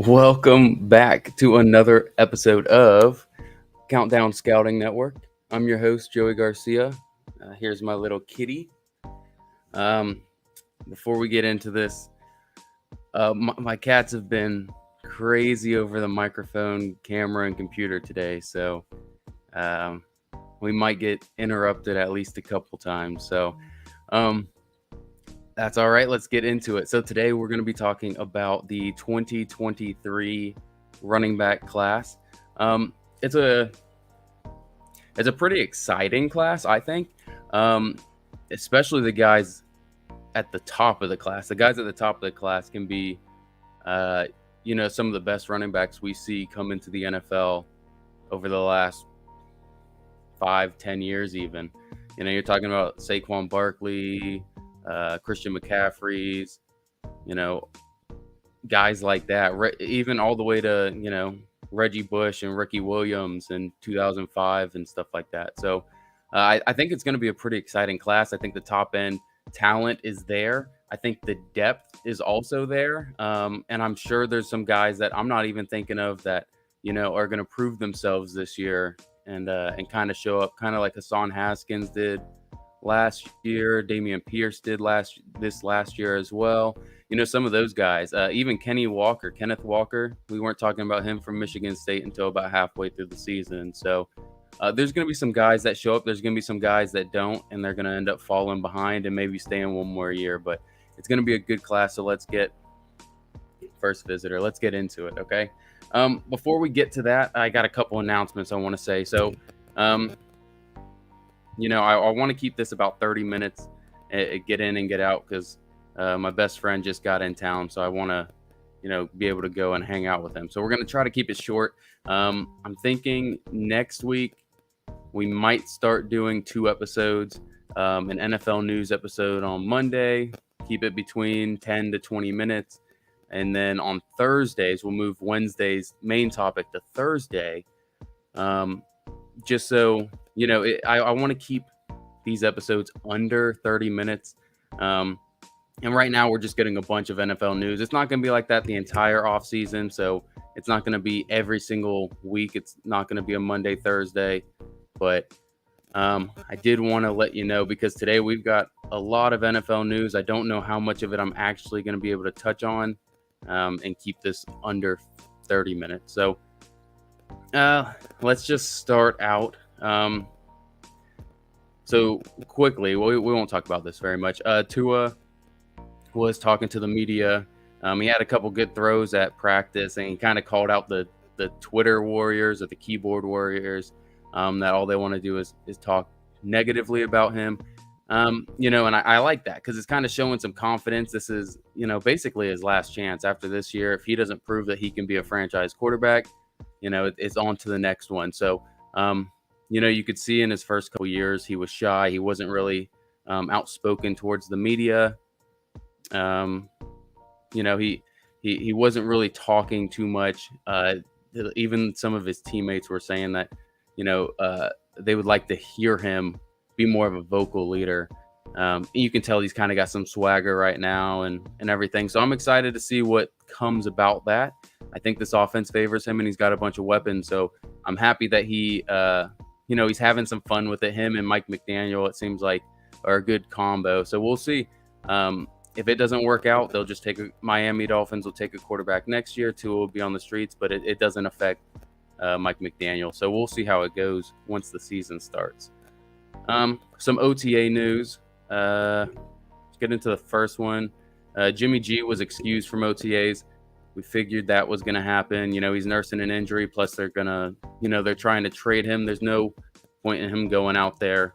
Welcome back to another episode of Countdown Scouting Network. I'm your host, Joey Garcia. Here's my little kitty. Um, Before we get into this, my cats have been crazy over the microphone, camera, and computer today, so um, we might get interrupted at least a couple times. So um, that's all right. Let's get into it. So today we're going to be talking about the 2023 running back class. Um, it's a pretty exciting class, I think. Um, Especially the guys at the top of the class. The guys at the top of the class can be, uh, some of the best running backs we see come into the NFL over the last 5-10 years, even. You're talking about Saquon Barkley, Christian McCaffrey's, you know, guys like that, even all the way to, Reggie Bush and Ricky Williams in 2005 and stuff like that. So I think it's going to be a pretty exciting class. I think the top end talent is there. I think the depth is also there. And I'm sure there's some guys that I'm not even thinking of that, are going to prove themselves this year and kind of show up, kind of like Hassan Haskins did last year. Damian Pierce did last year as well. Some of those guys, even Kenneth Walker, we weren't talking about him from Michigan State until about halfway through the season. So there's going to be some guys that show up. There's going to be some guys that don't, and they're going to end up falling behind and maybe staying one more year. But it's going to be a good class. So let's get first visitor. Let's get into it. Okay. Before we get to that, I got a couple announcements I want to say. So, I want to keep this about 30 minutes, get in and get out, because my best friend just got in town. So I want to, be able to go and hang out with him. So we're going to try to keep it short. I'm thinking next week we might start doing 2 episodes, an NFL news episode on Monday, keep it between 10 to 20 minutes. And then on Thursdays, we'll move Wednesday's main topic to Thursday. Just so, I want to keep these episodes under 30 minutes. And right now we're just getting a bunch of NFL news. It's not going to be like that the entire off season. So it's not going to be every single week. It's not going to be a Monday, Thursday. But I did want to let you know, because today we've got a lot of NFL news. I don't know how much of it I'm actually going to be able to touch on and keep this under 30 minutes. So let's just start out. So quickly, we won't talk about this very much. Tua was talking to the media. He had a couple good throws at practice, and he kind of called out the Twitter warriors or the keyboard warriors, that all they want to do is talk negatively about him. And I like that, because it's kind of showing some confidence. This is, basically his last chance after this year. If he doesn't prove that he can be a franchise quarterback, it's on to the next one. So, you could see in his first couple years, he was shy. He wasn't really outspoken towards the media. He wasn't really talking too much. Even some of his teammates were saying that, they would like to hear him be more of a vocal leader. You can tell he's kind of got some swagger right now and everything. So I'm excited to see what comes about that. I think this offense favors him, and he's got a bunch of weapons. So I'm happy that he, he's having some fun with it. Him and Mike McDaniel, it seems like, are a good combo. So we'll see. If it doesn't work out, they'll just Miami Dolphins will take a quarterback next year. Tua will be on the streets, but it doesn't affect Mike McDaniel. So we'll see how it goes once the season starts. Some OTA news. Let's get into the first one. Jimmy G was excused from OTAs. We figured that was going to happen. He's nursing an injury. Plus, they're going to, they're trying to trade him. There's no point in him going out there,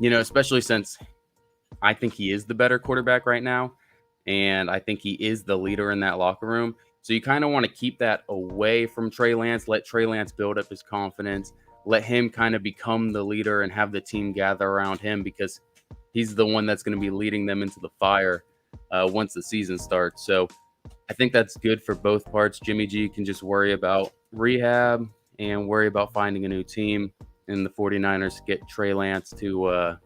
especially since I think he is the better quarterback right now. And I think he is the leader in that locker room. So you kind of want to keep that away from Trey Lance. Let Trey Lance build up his confidence. Let him kind of become the leader and have the team gather around him, because he's the one that's going to be leading them into the fire once the season starts. So I think that's good for both parts. Jimmy G can just worry about rehab and worry about finding a new team, and the 49ers get Trey Lance to,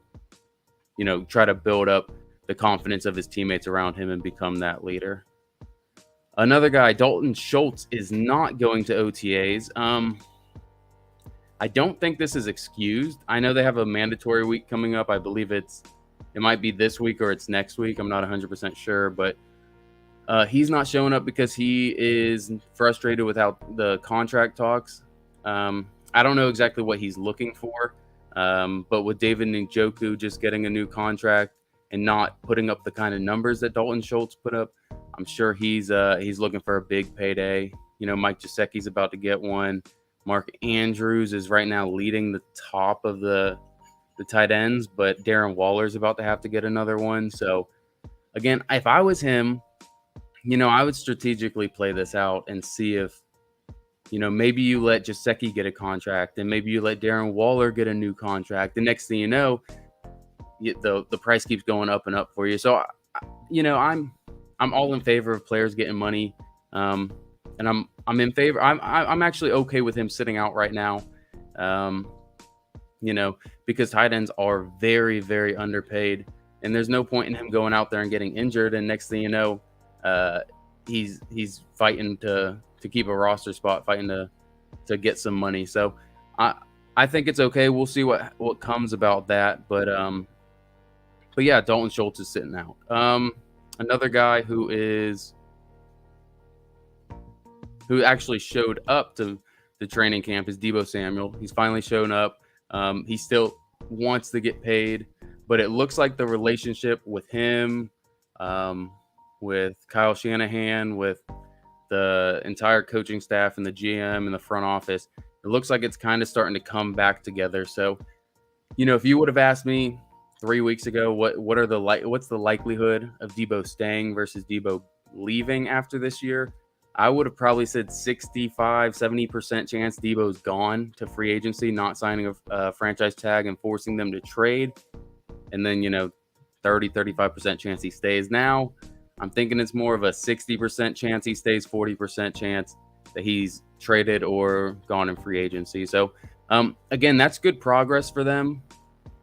try to build up the confidence of his teammates around him and become that leader. Another guy, Dalton Schultz, is not going to OTAs. I don't think this is excused. I know they have a mandatory week coming up. I believe it might be this week or it's next week. I'm not 100% sure, but he's not showing up because he is frustrated without the contract talks. I don't know exactly what he's looking for, but with David Njoku just getting a new contract and not putting up the kind of numbers that Dalton Schultz put up, I'm sure he's looking for a big payday. You know, Mike Gesicki's about to get one. Mark Andrews is right now leading the top of the tight ends, but Darren Waller's about to have to get another one. So again, if I was him, you know, I would strategically play this out and see if, you know, maybe you let Gesicki get a contract and maybe you let Darren Waller get a new contract. The next thing you know, the price keeps going up and up for you. So, you know, I'm all in favor of players getting money. And I'm in favor. I'm actually okay with him sitting out right now. You know, because tight ends are very, very underpaid, and there's no point in him going out there and getting injured. And next thing you know, he's fighting to keep a roster spot, fighting to get some money. So I think it's okay. We'll see what comes about that. But yeah, Dalton Schultz is sitting out. Another guy who actually showed up to the training camp is Deebo Samuel. He's finally shown up. He still wants to get paid, but it looks like the relationship with him, with Kyle Shanahan, with the entire coaching staff and the GM and the front office, it looks like it's kind of starting to come back together. So, you know, if you would have asked me 3 weeks ago, what's the likelihood of Deebo staying versus Deebo leaving after this year, I would have probably said 65-70% chance Deebo's gone to free agency, not signing a franchise tag and forcing them to trade. And then, you know, 30-35% chance he stays. Now, I'm thinking it's more of a 60% chance he stays, 40% chance that he's traded or gone in free agency. So, again, that's good progress for them.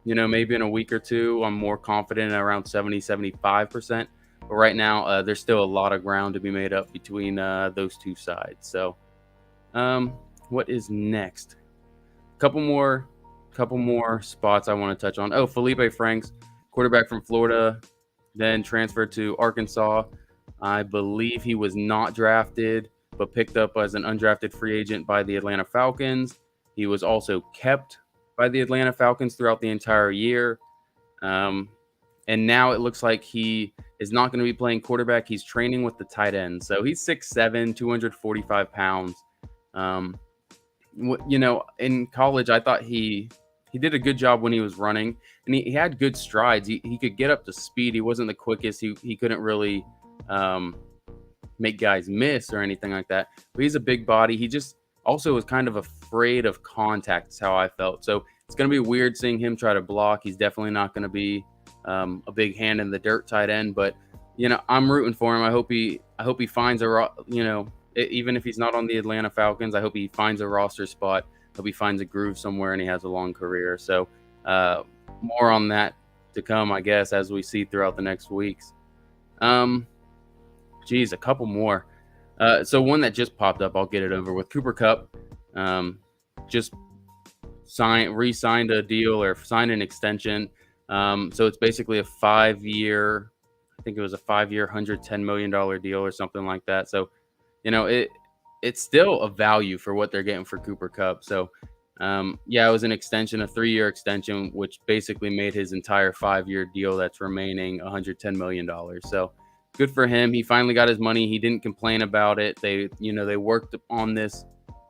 You know, maybe in a week or two, I'm more confident around 70-75%. But right now, there's still a lot of ground to be made up between those two sides. So, what is next? Couple more spots I want to touch on. Oh, Felipe Franks, quarterback from Florida, then transferred to Arkansas. I believe he was not drafted, but picked up as an undrafted free agent by the Atlanta Falcons. He was also kept by the Atlanta Falcons throughout the entire year. And now it looks like he is not going to be playing quarterback. He's training with the tight end. So he's 6'7", 245 pounds. You know, in college, I thought he did a good job when he was running, and he had good strides. He could get up to speed. He wasn't the quickest. He couldn't really make guys miss or anything like that. But he's a big body. He just also was kind of afraid of contact, is how I felt. So it's going to be weird seeing him try to block. He's definitely not going to be a big hand in the dirt tight end, but you know, I'm rooting for him. I hope he finds even if he's not on the Atlanta Falcons, I hope he finds a roster spot. I hope he finds a groove somewhere and he has a long career. So more on that to come, I guess, as we see throughout the next weeks. A couple more. So one that just popped up, I'll get it over with. Cooper Kupp just re-signed a deal or signed an extension. So it's basically a 5-year, I think it was a 5-year, $110 million deal or something like that. So, you know, it's still a value for what they're getting for Cooper Kupp. So, it was an extension, a 3-year extension, which basically made his entire 5-year deal that's remaining $110 million. So good for him. He finally got his money. He didn't complain about it. They worked on this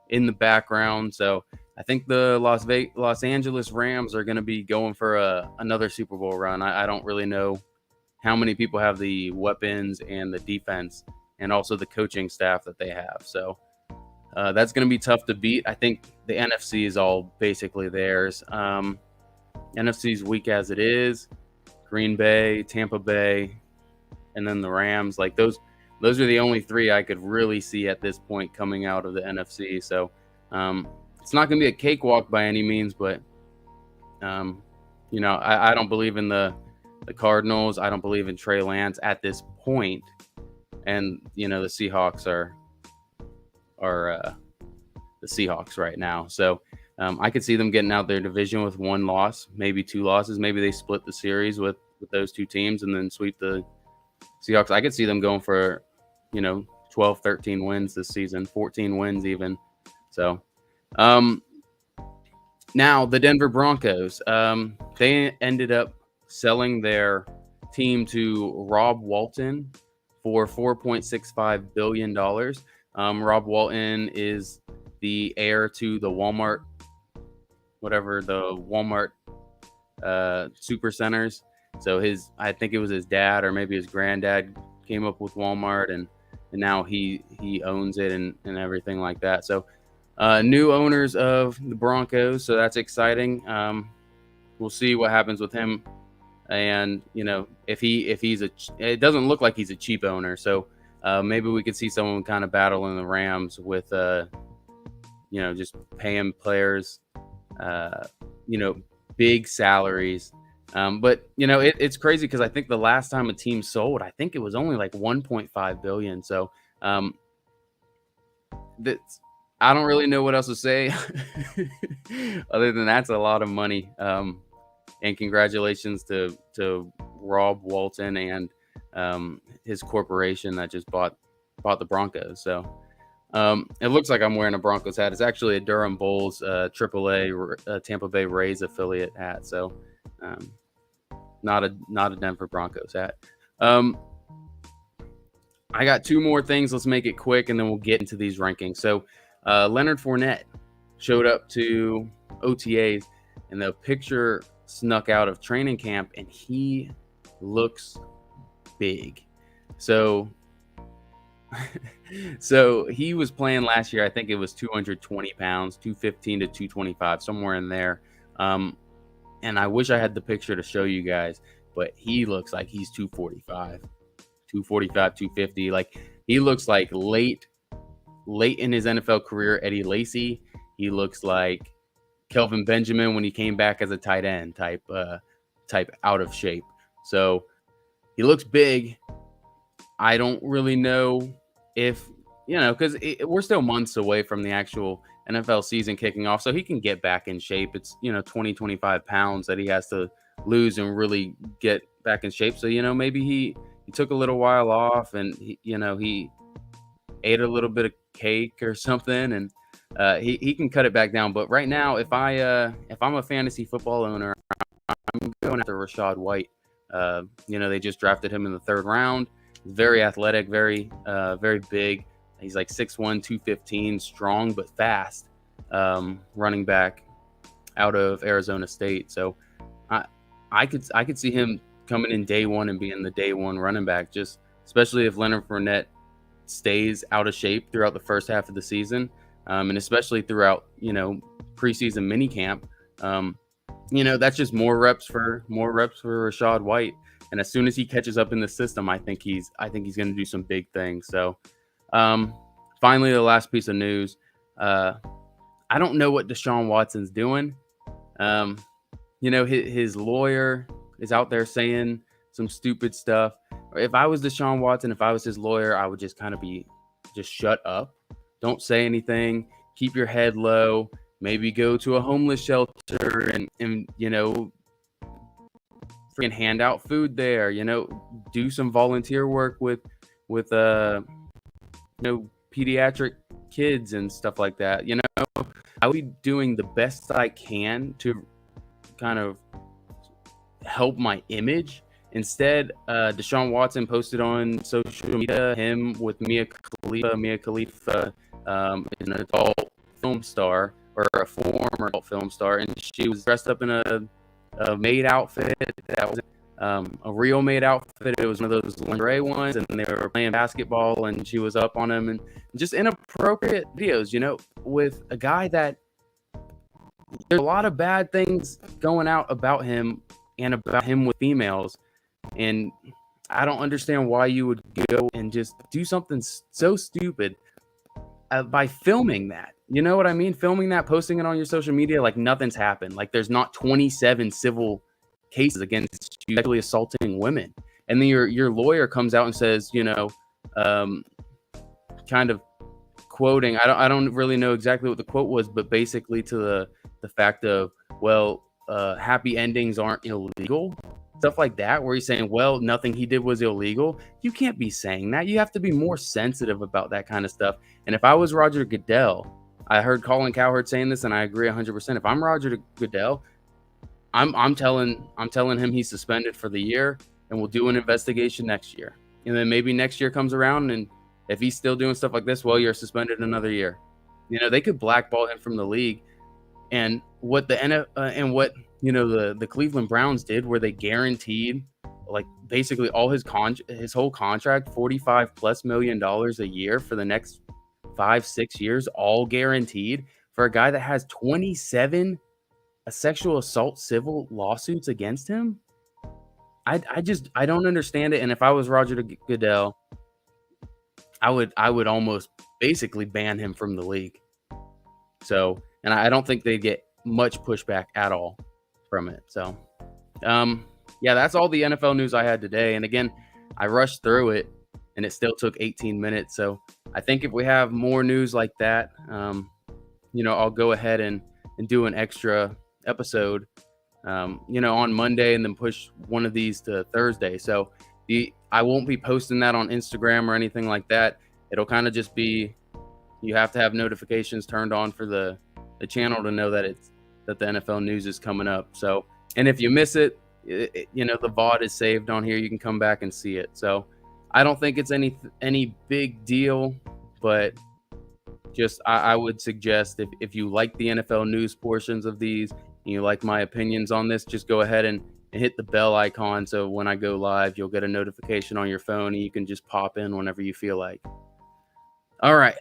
in the background. So I think the Los Angeles Rams are going to be going for another Super Bowl run. I don't really know how many people have the weapons and the defense and also the coaching staff that they have. So that's going to be tough to beat. I think the NFC is all basically theirs. NFC's weak as it is. Green Bay, Tampa Bay, and then the Rams. Like those are the only three I could really see at this point coming out of the NFC. So it's not going to be a cakewalk by any means, but I don't believe in the Cardinals. I don't believe in Trey Lance at this point. and the Seahawks are the Seahawks right now. So I could see them getting out their division with one loss, maybe two losses. Maybe they split the series with those two teams and then sweep the Seahawks. I could see them going for 12, 13 wins this season, 14 wins even. So now the Denver Broncos, they ended up selling their team to Rob Walton for $4.65 billion. Rob Walton is the heir to the Walmart, super centers. So I think it was his dad or maybe his granddad came up with Walmart, and now he owns it and everything like that. So new owners of the Broncos, so that's exciting. We'll see what happens with him, and if he's it doesn't look like he's a cheap owner. So maybe we could see someone kind of battle in the Rams with just paying players big salaries. But it's crazy because I think the last time a team sold, I think it was only like 1.5 billion. So that's, I don't really know what else to say other than that's a lot of money. And congratulations to Rob Walton and his corporation that just bought the Broncos. So it looks like I'm wearing a Broncos hat. It's actually a Durham Bulls AAA Tampa Bay Rays affiliate hat. So not a Denver Broncos hat. I got two more things. Let's make it quick, and then we'll get into these rankings. So Leonard Fournette showed up to OTAs, and the picture snuck out of training camp, and he looks big. So he was playing last year. I think it was 220 pounds, 215 to 225, somewhere in there. And I wish I had the picture to show you guys, but he looks like he's 245, 250. Like he looks like late in his NFL career, Eddie Lacy. He looks like Kelvin Benjamin when he came back as a tight end type out of shape. So he looks big. I don't really know if, because we're still months away from the actual NFL season kicking off, so he can get back in shape. It's 20, 25 pounds that he has to lose and really get back in shape. So maybe he took a little while off, and he ate a little bit of cake or something, and he can cut it back down. But right now, if I'm a fantasy football owner, I'm going after Rachaad White. They just drafted him in the 3rd round. He's very athletic, very big. He's like 6'1", 215, strong but fast, running back out of Arizona State. So I could see him coming in day one and being the day one running back, just especially if Leonard Fournette stays out of shape throughout the first half of the season, and especially throughout preseason minicamp. That's just more reps for Rachaad White. And as soon as he catches up in the system, I think he's going to do some big things. So, finally, the last piece of news. I don't know what Deshaun Watson's doing. His lawyer is out there saying some stupid stuff. If I was Deshaun Watson, if I was his lawyer, I would just kind of just shut up. Don't say anything. Keep your head low. Maybe go to a homeless shelter and freaking hand out food there, do some volunteer work with pediatric kids and stuff like that. I would be doing the best I can to kind of help my image. Instead, Deshaun Watson posted on social media him with Mia Khalifa, is an adult film star, or a former adult film star, and she was dressed up in a maid outfit that was a real maid outfit. It was one of those lingerie ones, and they were playing basketball, and she was up on him, and just inappropriate videos, with a guy that there's a lot of bad things going out about him and about him with females, and I don't understand why you would go and just do something so stupid by filming that. You know what I mean? Filming that, posting it on your social media like nothing's happened. Like there's not 27 civil cases against you sexually assaulting women. And then your lawyer comes out and says, um, kind of quoting. I don't really know exactly what the quote was, but basically to the fact of, well, happy endings aren't illegal, stuff like that, where he's saying, well, nothing he did was illegal. You can't be saying that. You have to be more sensitive about that kind of stuff. And if I was Roger Goodell, I heard Colin Cowherd saying this, and I agree 100%. If I'm Roger Goodell, I'm telling him he's suspended for the year, and we'll do an investigation next year. And then maybe next year comes around, and if he's still doing stuff like this, well, you're suspended another year. They could blackball him from the league. And what the and what the Cleveland Browns did, where they guaranteed like basically all his whole contract, $45+ million a year for the next 5-6 years, all guaranteed for a guy that has 27 sexual assault civil lawsuits against him. I don't understand it. And if I was Roger Goodell, I would almost basically ban him from the league. So, and I don't think they'd get much pushback at all from it. So, yeah, that's all the NFL news I had today. And again, I rushed through it, and it still took 18 minutes. So I think if we have more news like that, I'll go ahead and do an extra episode, on Monday, and then push one of these to Thursday. So I won't be posting that on Instagram or anything like that. It'll kind of just be, you have to have notifications turned on for the channel to know that the NFL news is coming up. So, and if you miss it, the VOD is saved on here. You can come back and see it. So I don't think it's any big deal, but just I would suggest if you like the NFL news portions of these, and you like my opinions on this, just go ahead and hit the bell icon. So when I go live, you'll get a notification on your phone, and you can just pop in whenever you feel like. All right.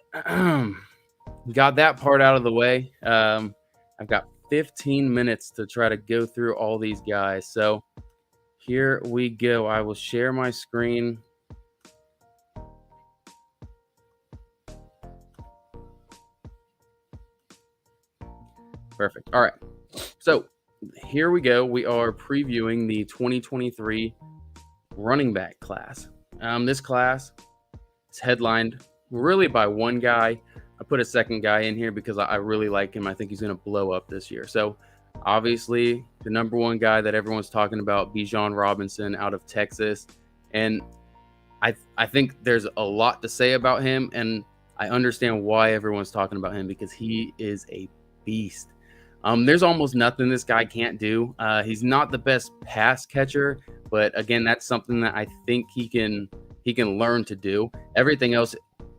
Got that part out of the way. I've got 15 minutes to try to go through all these guys. So here we go. I will share my screen. Perfect. All right. So here we go. We are previewing the 2023 running back class. This class is headlined really by one guy. I put a second guy in here because I really like him. I think he's going to blow up this year. So obviously the number one guy that everyone's talking about, Bijan Robinson out of Texas. And I think there's a lot to say about him, and I understand why everyone's talking about him, because he is a beast. There's almost nothing this guy can't do. He's not the best pass catcher, but again, that's something that I think he can learn to do. Everything else,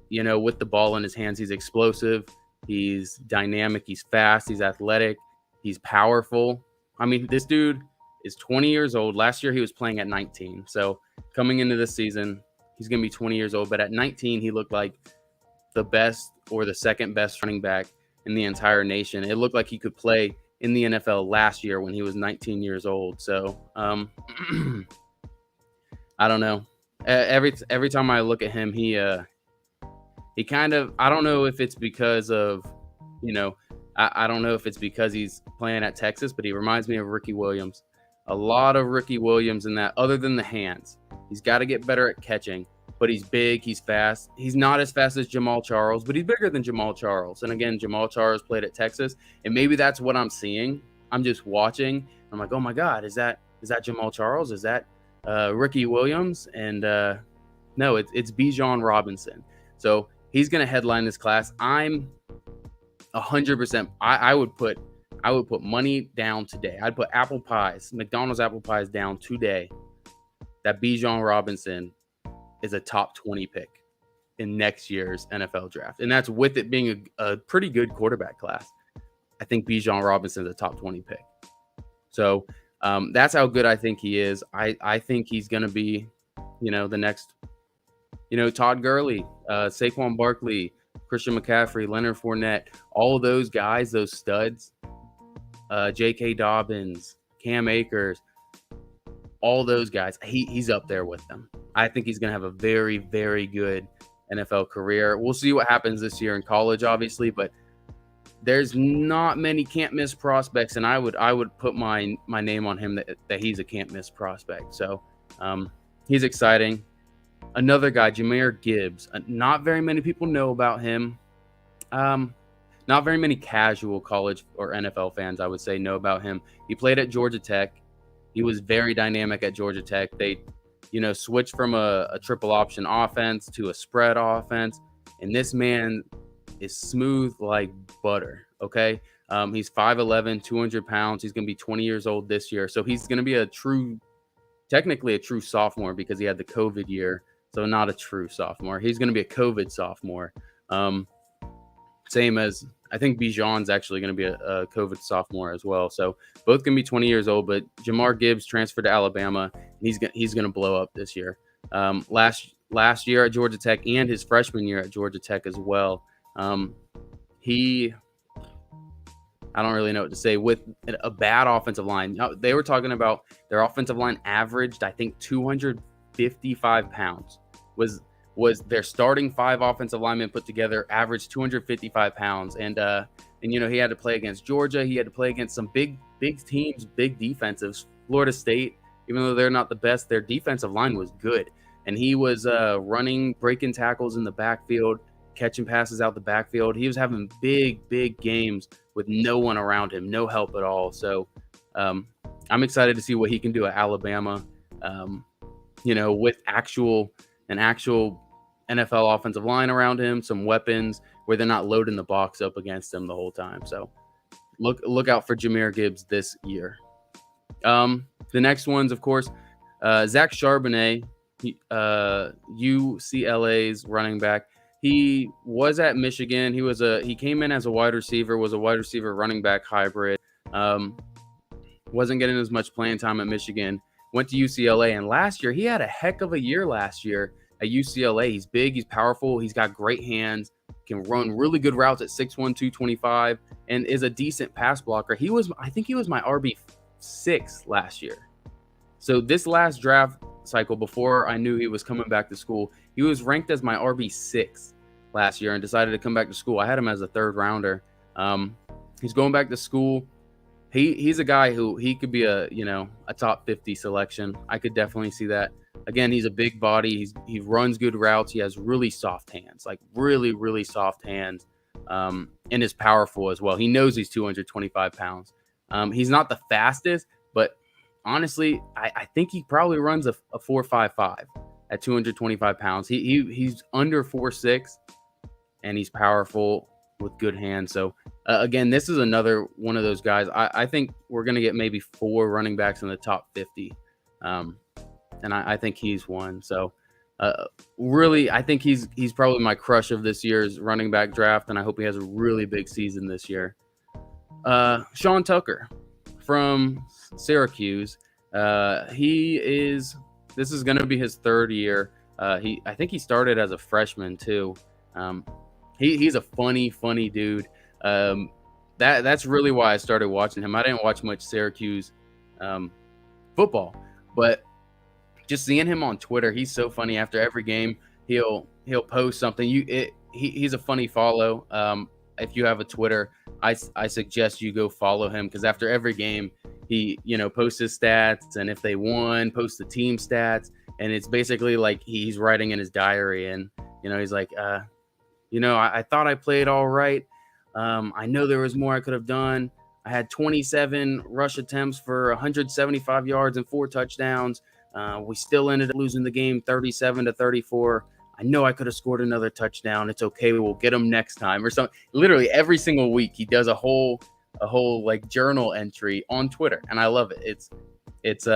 with the ball in his hands, he's explosive, he's dynamic, he's fast, he's athletic, he's powerful. I mean, this dude is 20 years old. Last year he was playing at 19. So coming into this season, he's going to be 20 years old. But at 19, he looked like the best or the second best running back in the entire nation. It looked like he could play in the NFL last year when he was 19 years old. So I don't know. Every time I look at him, he kind of, I don't know if it's because of, I don't know if it's because he's playing at Texas, but he reminds me of Ricky Williams. A lot of Ricky Williams in that, other than the hands. He's got to get better at catching, but he's big, he's fast. He's not as fast as Jamaal Charles, but he's bigger than Jamaal Charles. And again, Jamaal Charles played at Texas, and maybe that's what I'm seeing. I'm just watching. I'm like, oh my God, is that Jamaal Charles? Is that Ricky Williams? And no, it's Bijan Robinson. So he's going to headline this class. I'm 100%. I would put money down today. I'd put McDonald's apple pies down today that Bijan Robinson is a top 20 pick in next year's NFL draft. And that's with it being a pretty good quarterback class. I think Bijan Robinson is a top 20 pick. So that's how good I think he is. I think he's going to be, the next, Todd Gurley, Saquon Barkley, Christian McCaffrey, Leonard Fournette, all of those guys, those studs, J.K. Dobbins, Cam Akers, all those guys, he's up there with them. I think he's going to have a very, very good NFL career. We'll see what happens this year in college, obviously, but there's not many can't miss prospects, and I would put my name on him that he's a can't miss prospect. So he's exciting. Another guy, Jahmyr Gibbs. Not very many people know about him. Um, Not very many casual college or NFL fans, I would say, know about him. He played at Georgia Tech. He was very dynamic at Georgia Tech. They, switched from a triple option offense to a spread offense. And this man is smooth like butter. Okay. He's 5'11, 200 pounds. He's going to be 20 years old this year. So he's going to be technically a true sophomore because he had the COVID year. So not a true sophomore. He's going to be a COVID sophomore. Same as I think Bijan's actually going to be a COVID sophomore as well. So both can be 20 years old. But Jahmyr Gibbs transferred to Alabama, and he's going to blow up this year. Last year at Georgia Tech and his freshman year at Georgia Tech as well. I don't really know what to say with a bad offensive line. They were talking about their offensive line averaged, I think, 255 pounds was their starting 5 offensive linemen put together, averaged 255 pounds. And he had to play against Georgia. He had to play against some big teams, big defensives. Florida State, even though they're not the best, their defensive line was good. And he was breaking tackles in the backfield, catching passes out the backfield. He was having big games with no one around him, no help at all. So I'm excited to see what he can do at Alabama, with an actual NFL offensive line around him, some weapons where they're not loading the box up against him the whole time. So look out for Jahmyr Gibbs this year. The next ones, of course, Zach Charbonnet, UCLA's running back. He was at Michigan. He came in as a wide receiver, was a wide receiver running back hybrid. Wasn't getting as much playing time at Michigan. Went to UCLA, and last year he had a heck of a year last year at UCLA. He's big, he's powerful, he's got great hands, can run really good routes at 6'1", 225, and is a decent pass blocker. I think he was my RB6 last year. So this last draft cycle, before I knew he was coming back to school, he was ranked as my RB6 last year and decided to come back to school. I had him as a 3rd rounder. He's going back to school. He's a guy who he could be a top 50 selection. I could definitely see that. Again, he's a big body. He runs good routes. He has really soft hands, like really, really soft hands, and is powerful as well. He knows he's 225 pounds. He's not the fastest, but honestly, I think he probably runs a 4.55 at 225 pounds. He's under 4.6, and he's powerful with good hands. So again, this is another one of those guys. I think we're going to get maybe 4 running backs in the top 50. And I think he's one. So really, I think he's probably my crush of this year's running back draft. And I hope he has a really big season this year. Sean Tucker from Syracuse. This is going to be his 3rd year. I think he started as a freshman too. He's a funny dude. That's really why I started watching him. I didn't watch much Syracuse football, but just seeing him on Twitter, he's so funny. After every game, he'll post something. He's a funny follow. If you have a Twitter, I suggest you go follow him, because after every game, he posts his stats, and if they won, posts the team stats, and it's basically like he's writing in his diary, and he's like, I thought I played all right. I know there was more I could have done. I had 27 rush attempts for 175 yards and 4 touchdowns. We still ended up losing the game 37-34. I know I could have scored another touchdown. It's okay. We'll get them next time or something. Literally every single week he does a whole like journal entry on Twitter, and I love it. It's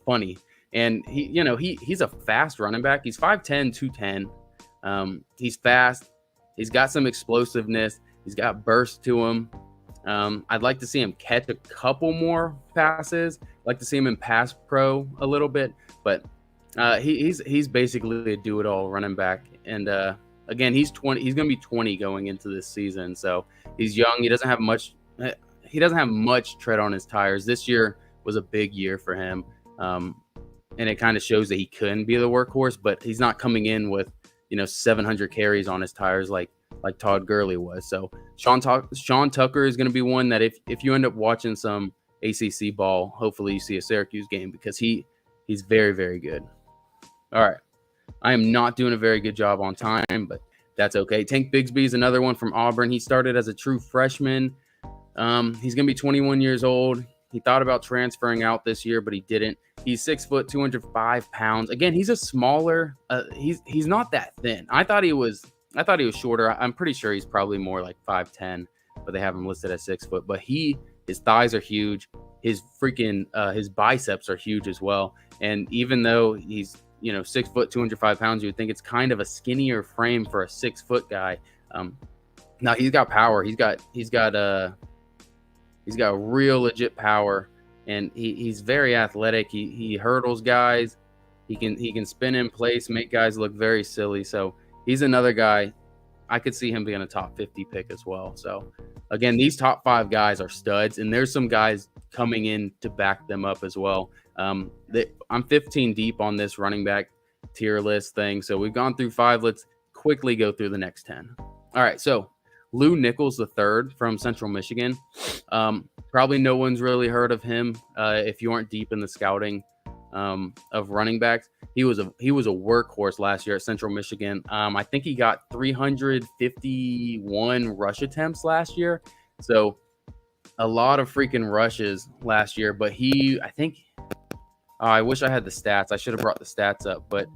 funny. And he's a fast running back. He's 5'10", 210. He's fast. He's got some explosiveness. He's got burst to him. I'd like to see him catch a couple more passes. I'd like to see him in pass pro a little bit, but he's basically a do-it-all running back. And again, he's 20. He's going to be 20 going into this season, so he's young. He doesn't have much. He doesn't have much tread on his tires. This year was a big year for him, and it kind of shows that he can be the workhorse. But he's not coming in with 700 carries on his tires like Todd Gurley was. So Sean Tucker is going to be one that if you end up watching some ACC ball, hopefully you see a Syracuse game, because he's very, very good. All right. I am not doing a very good job on time, but that's okay. Tank Bigsby is another one from Auburn. He started as a true freshman. He's going to be 21 years old. He thought about transferring out this year, but he didn't. He's 6 foot, 205 pounds. Again, he's a smaller. He's not that thin. I thought he was shorter. I'm pretty sure he's probably more like 5'10", but they have him listed as 6 foot. But his thighs are huge. His his biceps are huge as well. And even though he's 6 foot, 205 pounds, you would think it's kind of a skinnier frame for a 6 foot guy. Now he's got power. He's got real legit power, and he's very athletic. He hurdles guys. He can spin in place, make guys look very silly. So he's another guy. I could see him being a top 50 pick as well. So again, these top 5 guys are studs, and there's some guys coming in to back them up as well. I'm 15 deep on this running back tier list thing. So we've gone through 5. Let's quickly go through the next 10. All right. So Lou Nichols III from Central Michigan. Probably no one's really heard of him if you aren't deep in the scouting of running backs. He was a workhorse last year at Central Michigan. I think he got 351 rush attempts last year. So a lot of freaking rushes last year. But I wish I had the stats. I should have brought the stats up. But,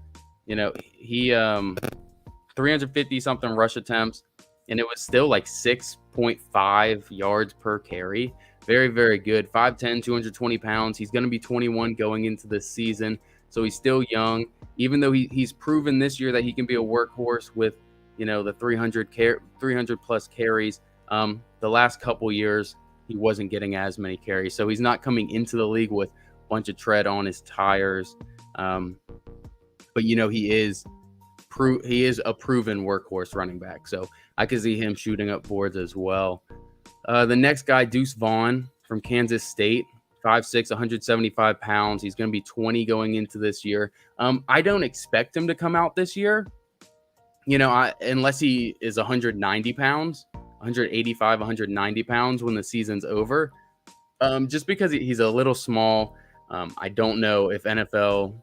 he 350 something rush attempts. And it was still like 6.5 yards per carry. Very, very good. 5'10", 220 pounds. He's going to be 21 going into this season. So he's still young. Even though he's proven this year that he can be a workhorse with, the 300 plus carries. The last couple years, he wasn't getting as many carries. So he's not coming into the league with a bunch of tread on his tires. But, he is a proven workhorse running back. So I could see him shooting up boards as well. The next guy, Deuce Vaughn from Kansas State, 5'6", 175 pounds. He's going to be 20 going into this year. I don't expect him to come out this year, unless he is 190 pounds, 185, 190 pounds when the season's over. Just because he's a little small. I don't know if the NFL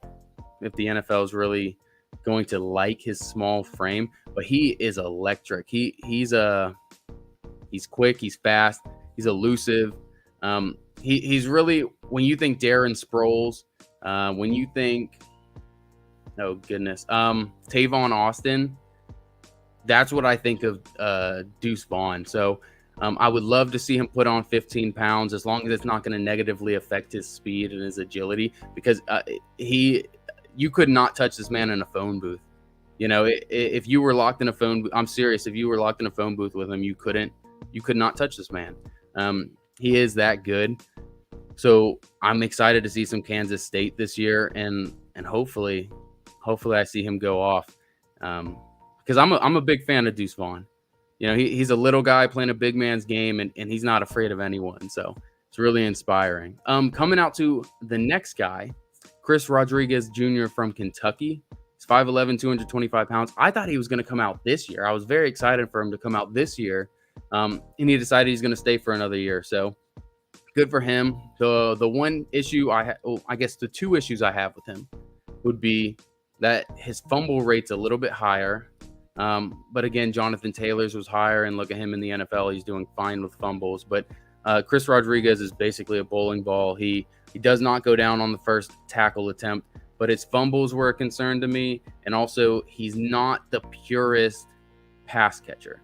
is really going to like his small frame, but he is electric. He's quick, he's fast, he's elusive. He's really, when you think Darren Sproles, when you think, oh goodness, Tavon Austin, that's what I think of Deuce Vaughn. So I would love to see him put on 15 pounds, as long as it's not going to negatively affect his speed and his agility, because you could not touch this man in a phone booth. If you were locked in a phone, I'm serious. If you were locked in a phone booth with him, you could not touch this man. He is that good. So I'm excited to see some Kansas State this year, and hopefully I see him go off. Because I'm a big fan of Deuce Vaughn. He's a little guy playing a big man's game, and he's not afraid of anyone. So it's really inspiring. Coming out to the next guy, Chris Rodriguez Jr. from Kentucky. He's 5'11", 225 pounds. I thought he was going to come out this year. I was very excited for him to come out this year. And he decided he's going to stay for another year. So good for him. The one issue I guess the 2 issues I have with him would be that his fumble rate's a little bit higher. But again, Jonathan Taylor's was higher, and look at him in the NFL. He's doing fine with fumbles. But Chris Rodriguez is basically a bowling ball. He does not go down on the first tackle attempt, but his fumbles were a concern to me. And also, he's not the purest pass catcher.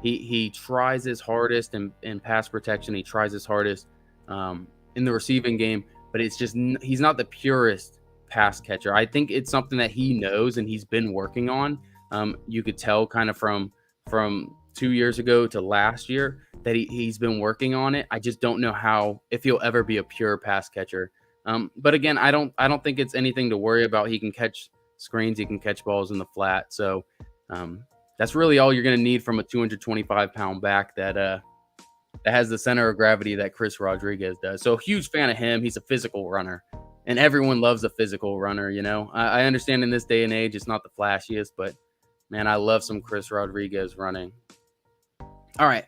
He tries his hardest in pass protection. He tries his hardest in the receiving game, but it's just he's not the purest pass catcher. I think it's something that he knows and he's been working on. You could tell kind of from 2 years ago to last year that he's been working on it. I just don't know if he'll ever be a pure pass catcher. But again, I don't think it's anything to worry about. He can catch screens, he can catch balls in the flat. So that's really all you're going to need from a 225-pound back that has the center of gravity that Chris Rodriguez does. So huge fan of him. He's a physical runner, and everyone loves a physical runner. I understand in this day and age it's not the flashiest, but man, I love some Chris Rodriguez running. All right,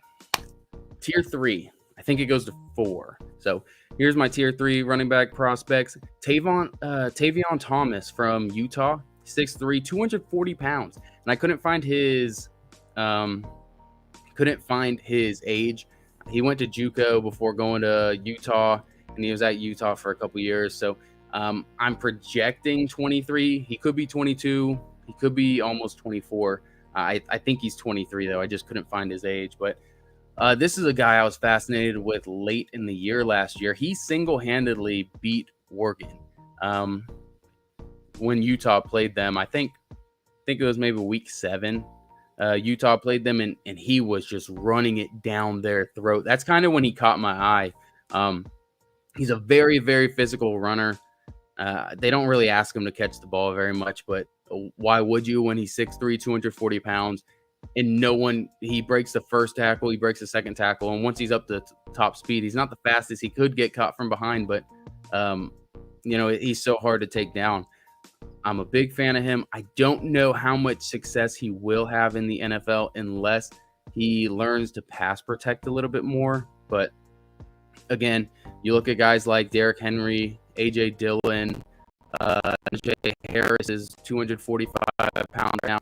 tier 3. I think it goes to 4. So here's my tier 3 running back prospects. Tavion Thomas from Utah, 6'3", 240 pounds. And I couldn't find his age. He went to JUCO before going to Utah, and he was at Utah for a couple years. So I'm projecting 23. He could be 22. He could be almost 24. I think he's 23, though. I just couldn't find his age. But this is a guy I was fascinated with late in the year last year. He single-handedly beat Oregon when Utah played them. I think it was maybe week 7. Utah played them, and he was just running it down their throat. That's kind of when he caught my eye. He's a very, very physical runner. They don't really ask him to catch the ball very much, but why would you when he's 6'3", 240 pounds? And he breaks the first tackle, he breaks the second tackle, and once he's up to top speed, he's not the fastest. He could get caught from behind, but he's so hard to take down. I'm a big fan of him. I don't know how much success he will have in the NFL unless he learns to pass protect a little bit more. But again, you look at guys like Derrick Henry, A.J. Dillon, Jay Harris is 245 pounds now.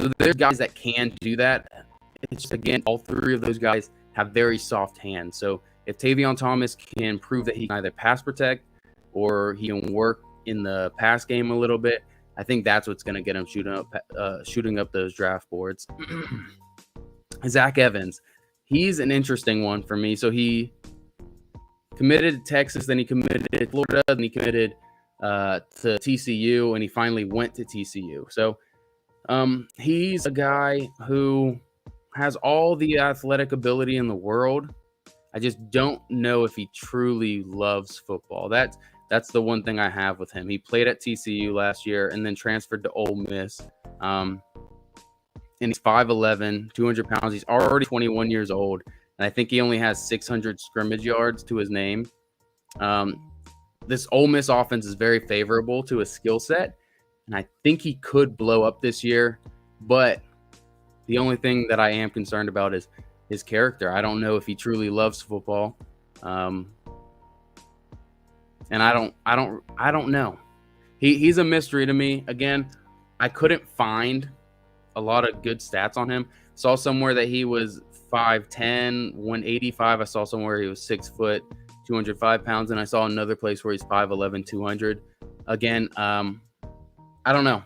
So there's guys that can do that. It's just, again, all 3 of those guys have very soft hands. So if Tavion Thomas can prove that he can either pass protect or he can work in the pass game a little bit, I think that's what's going to get him shooting up those draft boards. Zach Evans, he's an interesting one for me. So he committed to Texas, then he committed to Florida, then he committed to TCU, and he finally went to TCU. So he's a guy who has all the athletic ability in the world. I just don't know if he truly loves football. That's the one thing I have with him. He played at TCU last year and then transferred to Ole Miss. And he's 5'11", 200 pounds. He's already 21 years old. And I think he only has 600 scrimmage yards to his name. This Ole Miss offense is very favorable to his skill set. And I think he could blow up this year. But the only thing that I am concerned about is his character. I don't know if he truly loves football. And I don't know. He's a mystery to me. Again, I couldn't find a lot of good stats on him. Saw somewhere that he was 5'10", 185. I saw somewhere he was 6 foot, 205 pounds, and I saw another place where he's 5'11", 200. Again, I don't know.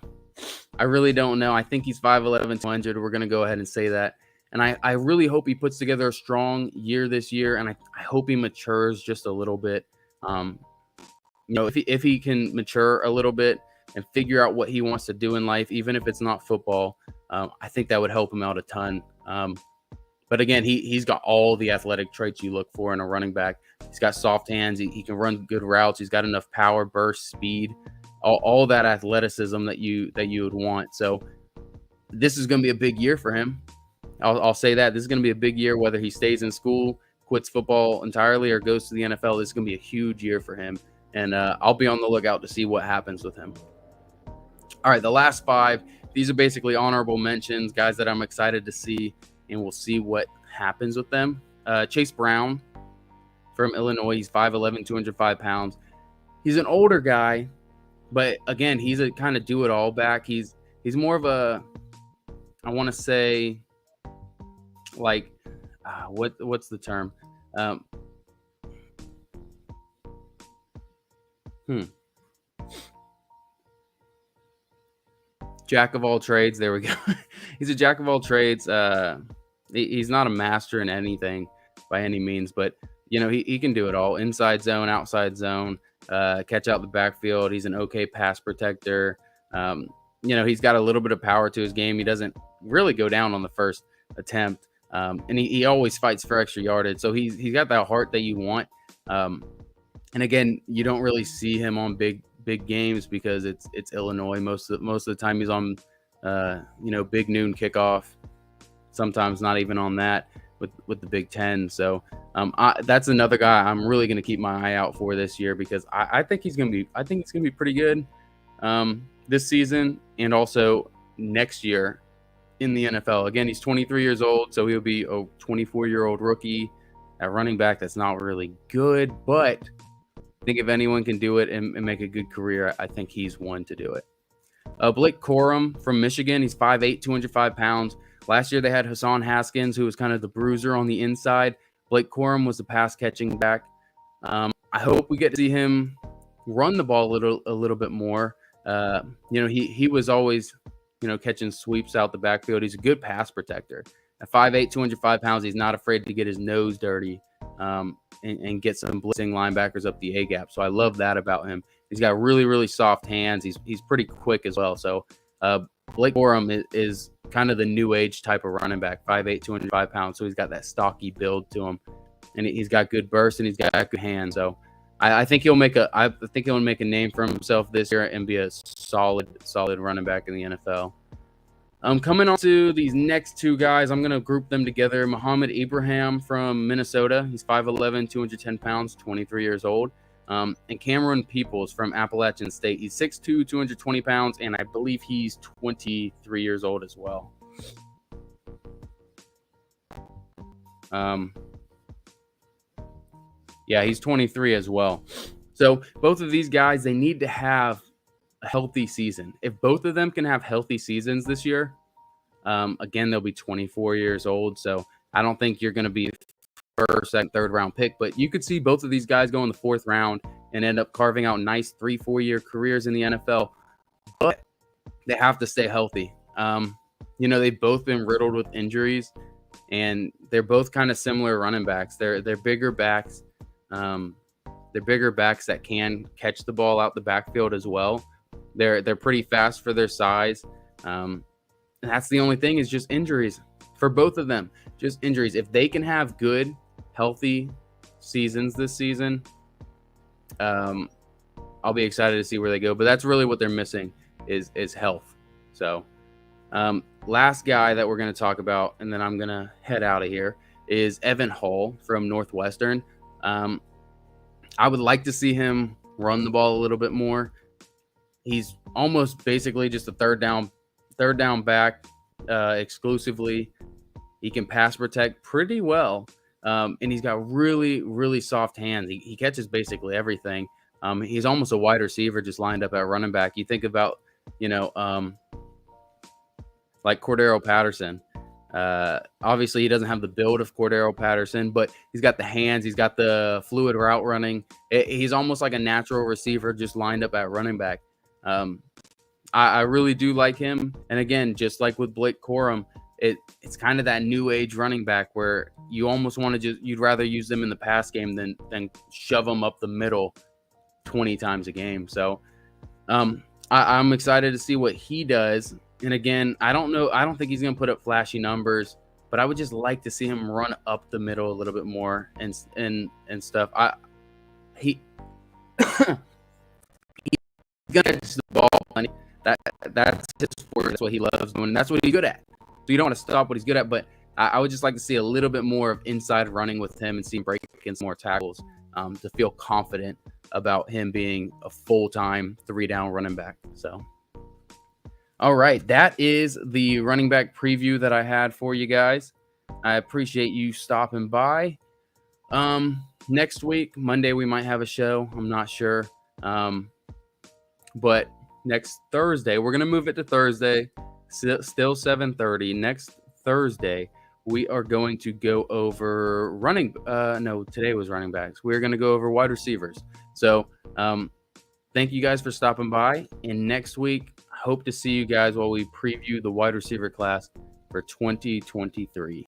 I really don't know. I think he's 5'11", 200. We're going to go ahead and say that. And I really hope he puts together a strong year this year, and I hope he matures just a little bit. If he can mature a little bit and figure out what he wants to do in life, even if it's not football, I think that would help him out a ton. But again, he's got all the athletic traits you look for in a running back. He's got soft hands. He can run good routes. He's got enough power, burst, speed, all that athleticism that you would want. So this is going to be a big year for him. I'll say that. This is going to be a big year, whether he stays in school, quits football entirely, or goes to the NFL. This is going to be a huge year for him. And I'll be on the lookout to see what happens with him. All right, the last 5. These are basically honorable mentions, guys that I'm excited to see, and we'll see what happens with them. Chase Brown from Illinois. He's 5'11", 205 pounds. He's an older guy, but again, he's a kind of do-it-all back. He's more of a, I want to say, like, what's the term? Jack of all trades. There we go. He's a jack of all trades. He's not a master in anything by any means, but he can do it all. Inside zone, outside zone, catch out the backfield. He's an okay pass protector. He's got a little bit of power to his game. He doesn't really go down on the first attempt. And he always fights for extra yardage. So he's got that heart that you want. And again, you don't really see him on big games because it's Illinois. Most of the time he's on big noon kickoff. Sometimes not even on that with the Big Ten. So that's another guy I'm really going to keep my eye out for this year because I think he's going to be pretty good this season and also next year in the NFL. Again, he's 23 years old, so he'll be a 24-year-old rookie at running back that's not really good, but I think if anyone can do it and make a good career, I think he's one to do it. Blake Corum from Michigan. He's 5'8", 205 pounds. Last year they had Hassan Haskins, who was kind of the bruiser on the inside. Blake Corum was the pass-catching back. I hope we get to see him run the ball a little bit more. He was always, catching sweeps out the backfield. He's a good pass protector. At 5'8", 205 pounds, he's not afraid to get his nose dirty and get some blitzing linebackers up the A-gap. So I love that about him. He's got really, really soft hands. He's pretty quick as well. So Blake Corum is kind of the new age type of running back, 5'8", 205 pounds. So he's got that stocky build to him. And he's got good burst and he's got good hands. So I think he'll make a name for himself this year and be a solid running back in the NFL. Coming on to these next two guys, I'm going to group them together. Muhammad Ibrahim from Minnesota. He's 5'11", 210 pounds, 23 years old. And Cameron Peoples from Appalachian State. He's 6'2", 220 pounds, and I believe he's 23 years old as well. Yeah, he's 23 as well. So both of these guys, they need to have a healthy season. If both of them can have healthy seasons this year, again, they'll be 24 years old. So I don't think you're going to be first, second, third round pick, but you could see both of these guys go in the fourth round and end up carving out nice 3-4 year careers in the NFL. But they have to stay healthy. They've both been riddled with injuries, and they're both kind of similar running backs. They're bigger backs. They're bigger backs that can catch the ball out the backfield as well. They're pretty fast for their size. And that's the only thing is just injuries for both of them. Just injuries. If they can have good, healthy seasons this season, I'll be excited to see where they go. But that's really what they're missing is health. So last guy that we're going to talk about, and then I'm going to head out of here, is Evan Hull from Northwestern. I would like to see him run the ball a little bit more. He's almost basically just a third down back exclusively. He can pass protect pretty well, and he's got really, really soft hands. He catches basically everything. He's almost a wide receiver just lined up at running back. You think about, like Cordero Patterson. Obviously, he doesn't have the build of Cordero Patterson, but he's got the hands. He's got the fluid route running. He's almost like a natural receiver just lined up at running back. I really do like him. And again, just like with Blake Corum, it's kind of that new age running back where you almost want to you'd rather use them in the pass game than shove them up the middle 20 times a game. So I'm excited to see what he does. And again, I don't think he's going to put up flashy numbers, but I would just like to see him run up the middle a little bit more and stuff. He's going to catch the ball plenty. That's his sport. That's what he loves doing. That's what he's good at. So you don't want to stop what he's good at, but I would just like to see a little bit more of inside running with him and see him break against more tackles to feel confident about him being a full-time 3-down running back. So, all right, that is the running back preview that I had for you guys. I appreciate you stopping by. Next week, Monday, we might have a show. I'm not sure. But next Thursday, we're going to move it to Thursday, still 7:30. Next Thursday, we are going to go over today was running backs. We're going to go over wide receivers. So thank you guys for stopping by. And next week, I hope to see you guys while we preview the wide receiver class for 2023.